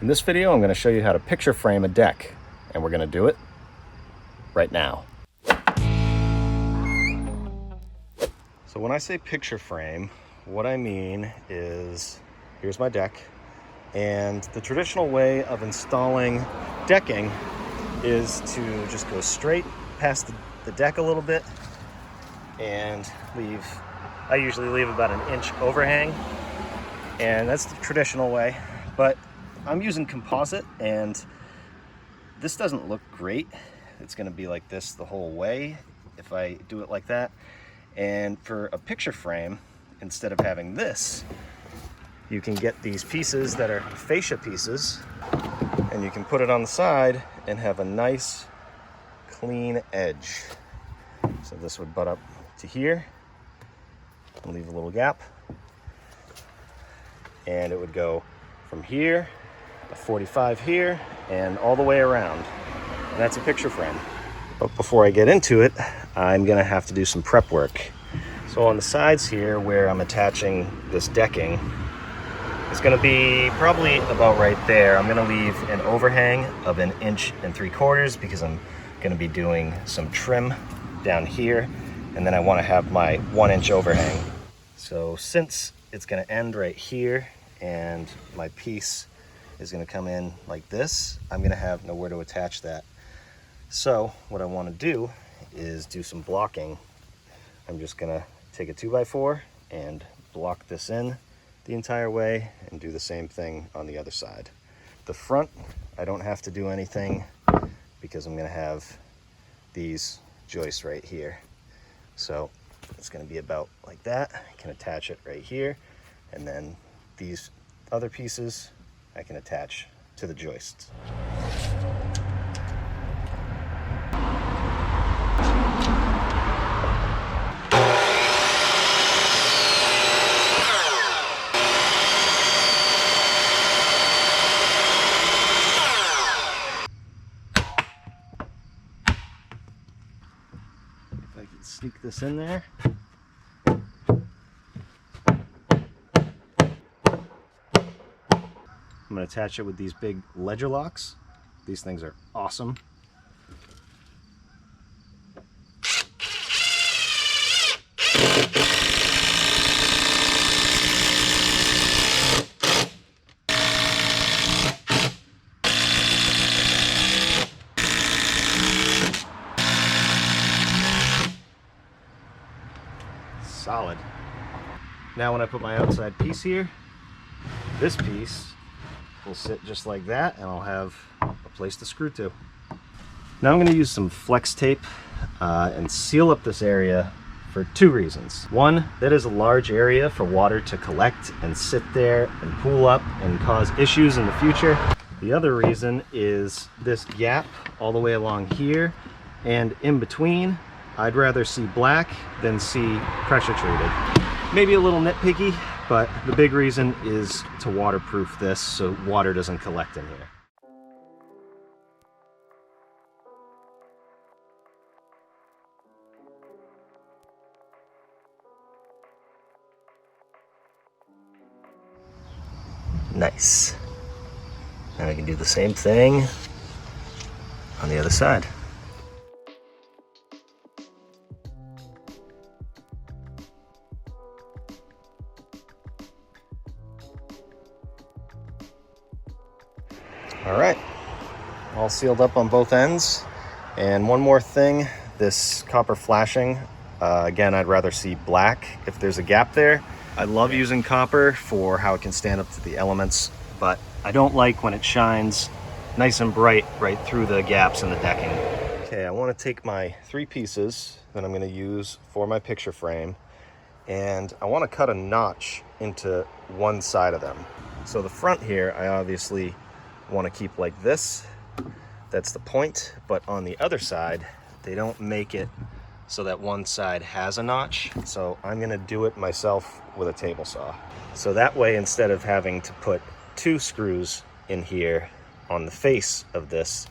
In this video, I'm going to show you how to picture frame a deck, and we're going to do it right now. So when I say picture frame, what I mean is, here's my deck, and the traditional way of installing decking is to just go straight past the deck a little bit and I usually leave about an inch overhang, and that's the traditional way, but I'm using composite and this doesn't look great. It's going to be like this the whole way if I do it like that. And for a picture frame, instead of having this, you can get these pieces that are fascia pieces, and you can put it on the side and have a nice clean edge. So this would butt up to here and leave a little gap, and it would go from here, a 45 here, and all the way around. And that's a picture frame. But before I get into it, I'm gonna have to do some prep work. So on the sides here where I'm attaching this decking, it's gonna be probably about right there. I'm gonna leave an overhang of 1 3/4 because I'm gonna be doing some trim down here, and then I wanna have my 1 inch overhang. So since it's gonna end right here and my piece is gonna come in like this, I'm gonna have nowhere to attach that. So what I wanna do is do some blocking. I'm just gonna take a 2x4 and block this in the entire way and do the same thing on the other side. The front, I don't have to do anything because I'm gonna have these joists right here. So it's gonna be about like that. I can attach it right here, and then these other pieces I can attach to the joists. If I can sneak this in there. I'm going to attach it with these big ledger locks. These things are awesome. Solid. Now when I put my outside piece here, this piece will sit just like that, and I'll have a place to screw to. Now I'm going to use some flex tape and seal up this area for 2 reasons. One, that is a large area for water to collect and sit there and pool up and cause issues in the future. The other reason is this gap all the way along here and in between. I'd rather see black than see pressure treated. Maybe a little nitpicky, but the big reason is to waterproof this so water doesn't collect in here. Nice. Now I can do the same thing on the other side. All right, all sealed up on both ends. And one more thing, this copper flashing, again, I'd rather see black if there's a gap there. I love using copper for how it can stand up to the elements, but I don't like when it shines nice and bright right through the gaps in the decking. Okay, I want to take my 3 pieces that I'm going to use for my picture frame, and I want to cut a notch into one side of them. So the front here, I obviously want to keep like this. That's the point, but on the other side, they don't make it so that one side has a notch. So I'm going to do it myself with a table saw. So that way, instead of having to put 2 screws in here on the face of this,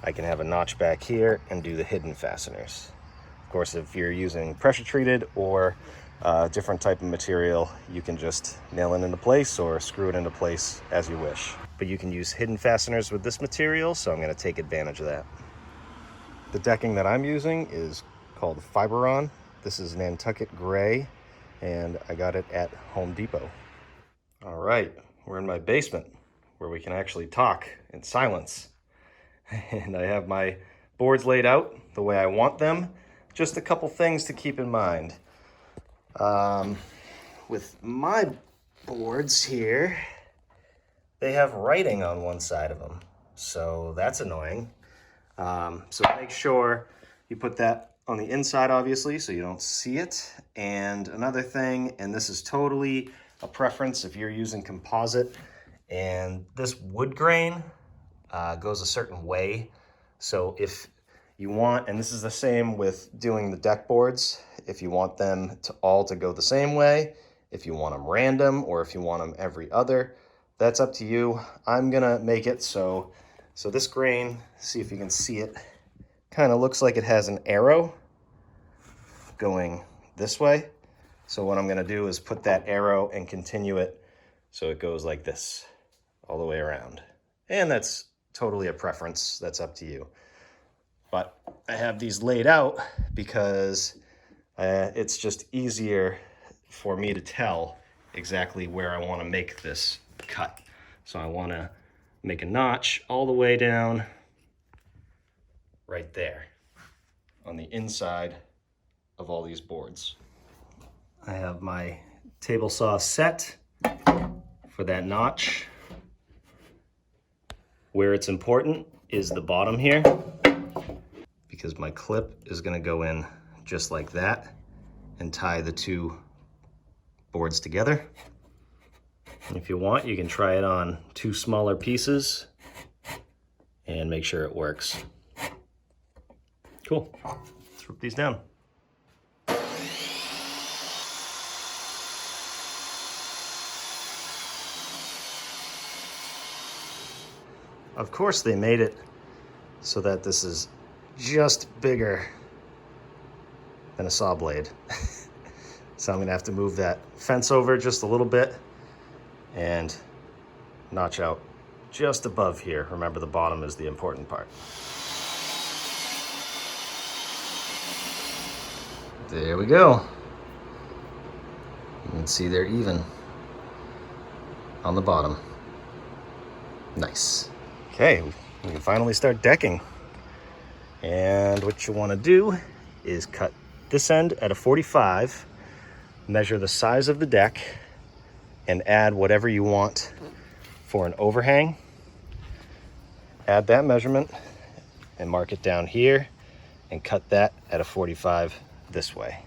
I can have a notch back here and do the hidden fasteners. Of course, if you're using pressure treated or a different type of material, you can just nail it into place or screw it into place as you wish. but you can use hidden fasteners with this material, so I'm going to take advantage of that. The decking that I'm using is called Fiberon. This is Nantucket Gray, and I got it at Home Depot. All right, we're in my basement where we can actually talk in silence. And I have my boards laid out the way I want them. Just a couple things to keep in mind. With my boards here, they have writing on one side of them, so that's annoying. So make sure you put that on the inside, obviously, so you don't see it. And another thing, and this is totally a preference if you're using composite, and this wood grain goes a certain way. So if you want, and this is the same with doing the deck boards, if you want them to all to go the same way, if you want them random, or if you want them every other, that's up to you. I'm gonna make it so this grain, see if you can see it, kind of looks like it has an arrow going this way. So what I'm gonna do is put that arrow and continue it so it goes like this all the way around. And that's totally a preference, that's up to you. But I have these laid out because it's just easier for me to tell exactly where I want to make this cut. So I want to make a notch all the way down right there on the inside of all these boards. I have my table saw set for that notch. Where it's important is the bottom here, because my clip is going to go in just like that and tie the two boards together. And if you want, you can try it on two smaller pieces and make sure it works. Cool. Let's rip these down. Of course, they made it so that this is just bigger than a saw blade. So I'm gonna have to move that fence over just a little bit and notch out just above here. Remember, the bottom is the important part. There we go. You can see they're even on the bottom. Nice. Okay, we can finally start decking. And what you want to do is cut this end at a 45, measure the size of the deck, and add whatever you want for an overhang. Add that measurement and mark it down here and cut that at a 45 this way.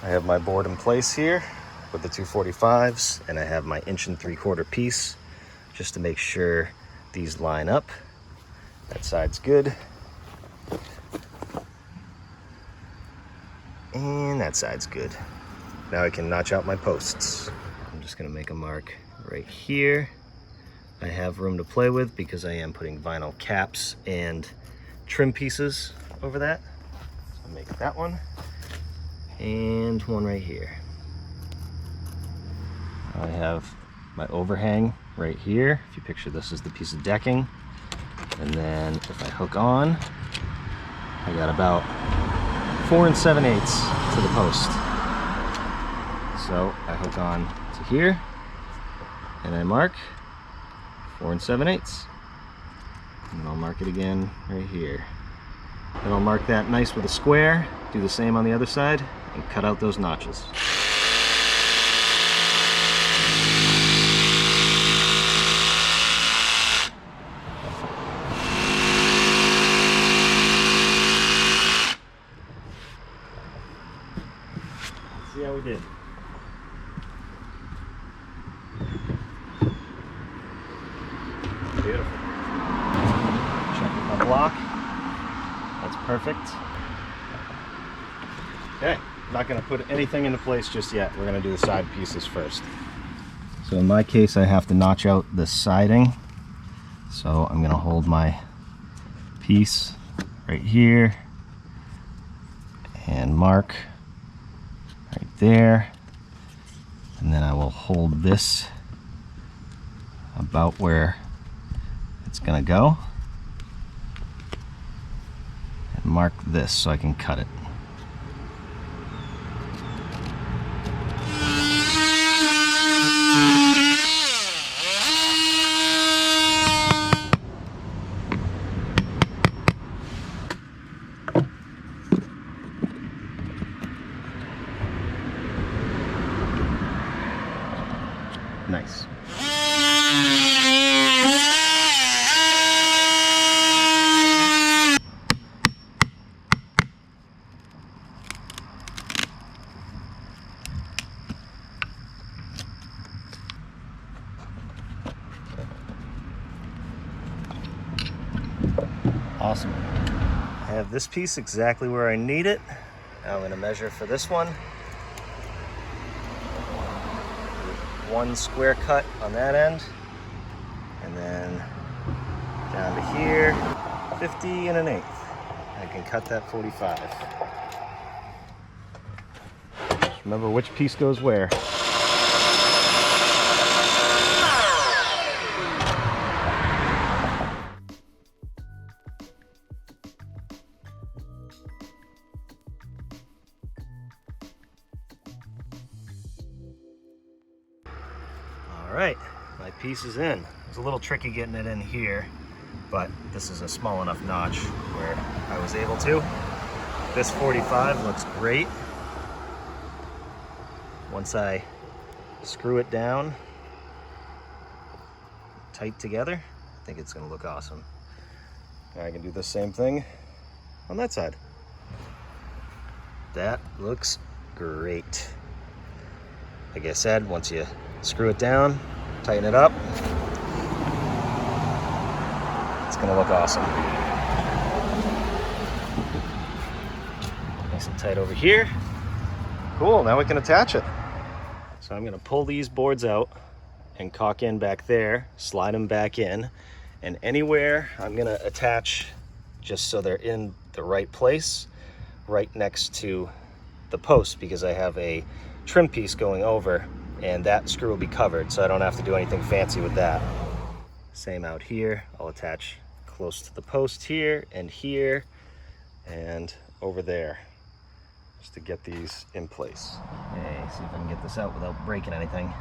I have my board in place here with the 245s, and I have my 1 3/4 piece just to make sure these line up. That side's good. And that side's good. Now I can notch out my posts. I'm just gonna make a mark right here. I have room to play with because I am putting vinyl caps and trim pieces over that. So I'll make that one. And one right here. I have my overhang right here. If you picture this as the piece of decking. And then if I hook on, I got about 4 7/8 to the post. So I hook on to here and I mark 4 7/8. And then I'll mark it again right here. Then I'll mark that nice with a square, do the same on the other side, and cut out those notches. See how we did. Beautiful. Check my block. That's perfect. Okay, not going to put anything into place just yet. We're going to do the side pieces first. So in my case, I have to notch out the siding. So I'm going to hold my piece right here and mark right there. And then I will hold this about where it's going to go. And mark this so I can cut it. Nice. Awesome. I have this piece exactly where I need it. Now I'm going to measure for this one. 1 square cut on that end, and then down to here, 50 1/8. I can cut that 45. Just remember which piece goes where. All right, my piece is in. It's a little tricky getting it in here, but this is a small enough notch where I was able to. This 45 looks great. Once I screw it down tight together, I think it's gonna look awesome. I can do the same thing on that side. That looks great. Like I said, once you screw it down, tighten it up, it's gonna look awesome. Nice and tight over here. Cool, now we can attach it. So I'm gonna pull these boards out and caulk in back there, slide them back in, and anywhere I'm gonna attach just so they're in the right place, right next to the post, because I have a trim piece going over, and that screw will be covered, so I don't have to do anything fancy with that. Same out here. I'll attach close to the post here and over there, just to get these in place. Okay, see if I can get this out without breaking anything.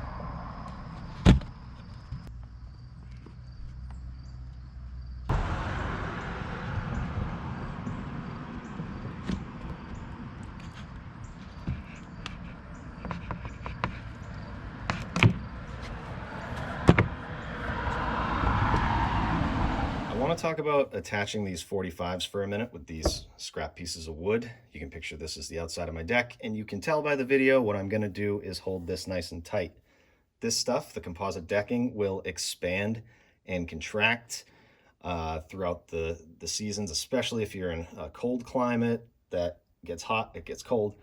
I want to talk about attaching these 45s for a minute with these scrap pieces of wood. You can picture this as the outside of my deck, and you can tell by the video what I'm going to do is hold this nice and tight. This stuff, the composite decking, will expand and contract throughout the seasons, especially if you're in a cold climate that gets hot, it gets cold.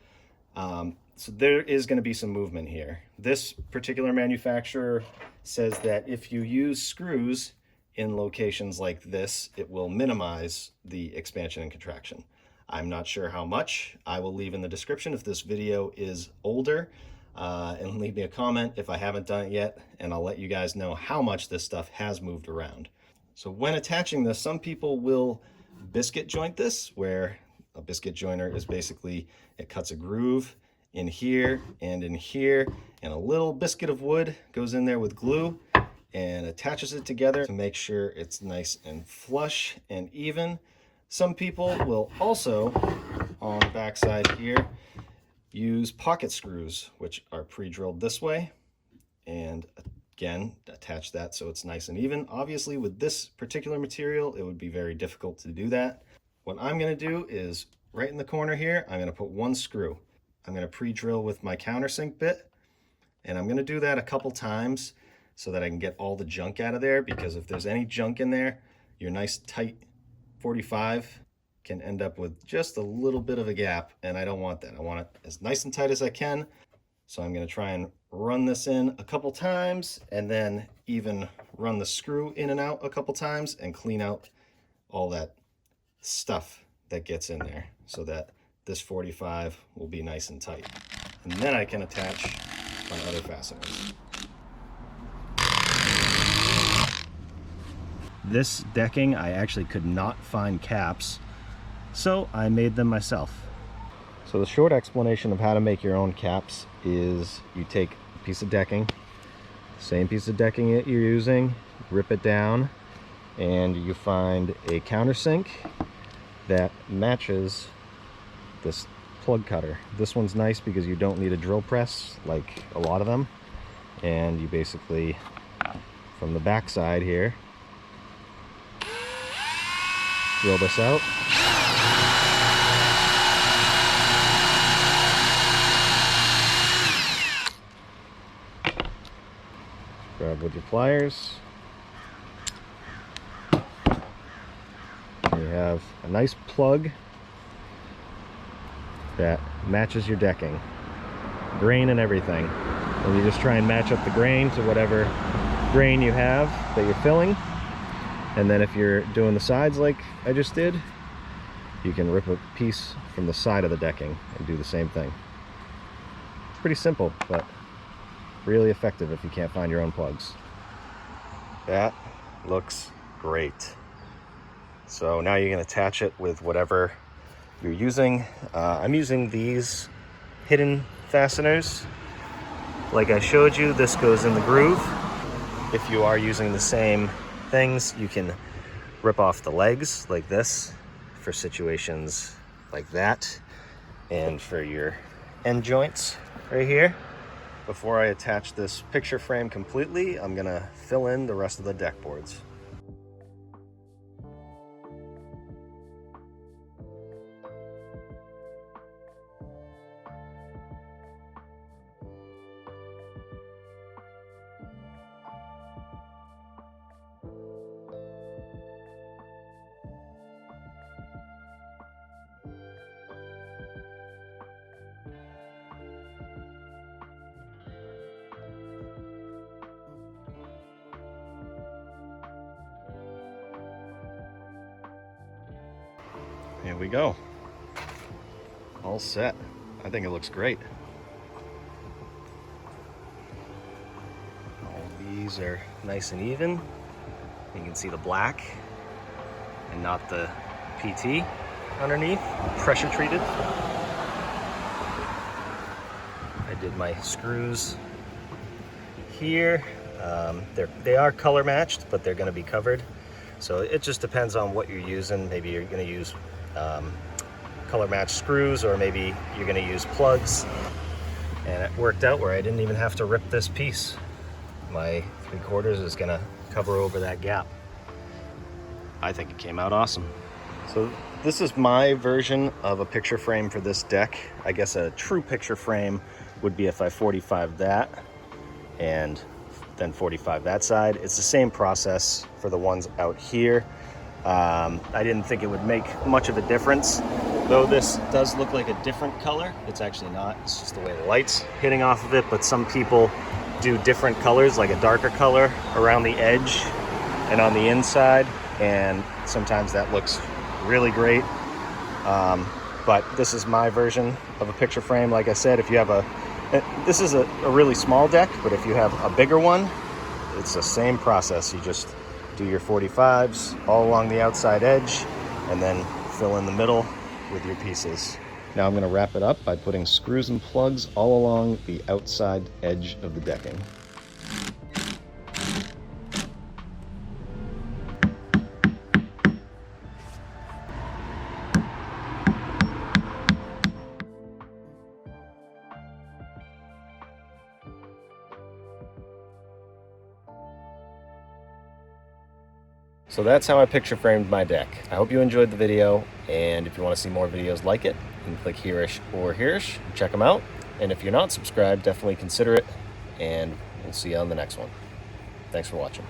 So there is going to be some movement here. This particular manufacturer says that if you use screws in locations like this, it will minimize the expansion and contraction. I'm not sure how much. I will leave in the description if this video is older, and leave me a comment if I haven't done it yet, and I'll let you guys know how much this stuff has moved around. So when attaching this, some people will biscuit joint this, where a biscuit joiner is basically, it cuts a groove in here, and a little biscuit of wood goes in there with glue and attaches it together to make sure it's nice and flush and even. Some people will also, on the back side here, use pocket screws, which are pre-drilled this way, and again, attach that so it's nice and even. Obviously, with this particular material, it would be very difficult to do that. What I'm going to do is, right in the corner here, I'm going to put 1 screw. I'm going to pre-drill with my countersink bit, and I'm going to do that a couple times so that I can get all the junk out of there, because if there's any junk in there, your nice tight 45 can end up with just a little bit of a gap, and I don't want that. I want it as nice and tight as I can. So I'm going to try and run this in a couple times, and then even run the screw in and out a couple times and clean out all that stuff that gets in there so that this 45 will be nice and tight. And then I can attach my other fasteners. This decking, I actually could not find caps, so I made them myself. So the short explanation of how to make your own caps is you take a piece of decking, same piece of decking that you're using, rip it down, and you find a countersink that matches this plug cutter. This one's nice because you don't need a drill press like a lot of them, and you basically, from the back side here, drill this out. Grab with your pliers. You have a nice plug that matches your decking, grain and everything. And you just try and match up the grain to whatever grain you have that you're filling. And then if you're doing the sides like I just did, you can rip a piece from the side of the decking and do the same thing. It's pretty simple, but really effective if you can't find your own plugs. That looks great. So now you can attach it with whatever you're using. I'm using these hidden fasteners. Like I showed you, this goes in the groove. If you are using the same things, you can rip off the legs like this for situations like that, and for your end joints right here. Before I attach this picture frame completely, I'm gonna fill in the rest of the deck boards. Here we go. All set. I think it looks great. All these are nice and even. You can see the black and not the PT underneath, pressure treated. I did my screws here. They are color matched, but they're going to be covered. So it just depends on what you're using. Maybe you're going to use color matched screws, or maybe you're going to use plugs. And it worked out where I didn't even have to rip this piece. My 3/4 is going to cover over that gap. I think it came out awesome. So this is my version of a picture frame for this deck. I guess a true picture frame would be if I 45 that and then 45 that side. It's the same process for the ones out here. I didn't think it would make much of a difference, though this does look like a different color. It's actually not, it's just the way the light's hitting off of it, but some people do different colors, like a darker color around the edge and on the inside, and sometimes that looks really great. But this is my version of a picture frame. Like I said, if you have this is a really small deck, but if you have a bigger one, it's the same process. You just do your 45s all along the outside edge and then fill in the middle with your pieces. Now I'm going to wrap it up by putting screws and plugs all along the outside edge of the decking. So that's how I picture framed my deck. I hope you enjoyed the video, and if you want to see more videos like it, you can click here-ish or here-ish, check them out. And if you're not subscribed, definitely consider it, and we'll see you on the next one. Thanks for watching.